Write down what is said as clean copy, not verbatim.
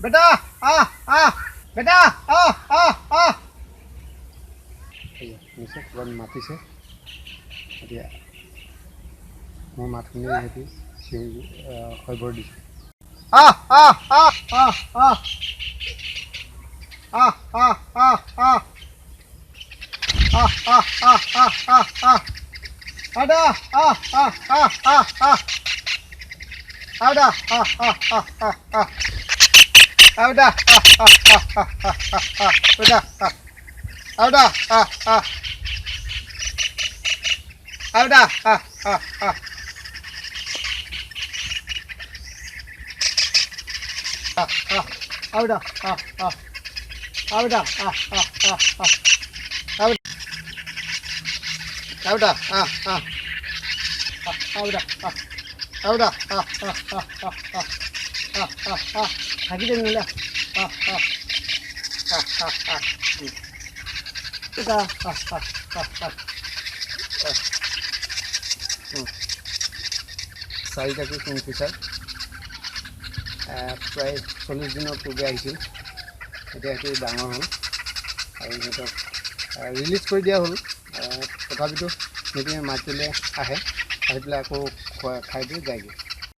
बेटा बेटा নিশ্চয় ক'ৰবাত মাতিছে এতিয়া মোৰ মাত শুনি সিহঁতি খবৰ দিছে চাৰিটাকৈ কিংফিচাৰ প্ৰায় 40 দিনৰ পূৰ্বে আহিছিল এতিয়া সেইটো ডাঙৰ হ'ল আৰু সিহঁতক ৰিলিজ কৰি দিয়া হ'ল তথাপিতো সিহঁতে মাতিলে আহে আহি পেলাই আকৌ খাই দি যায়গৈ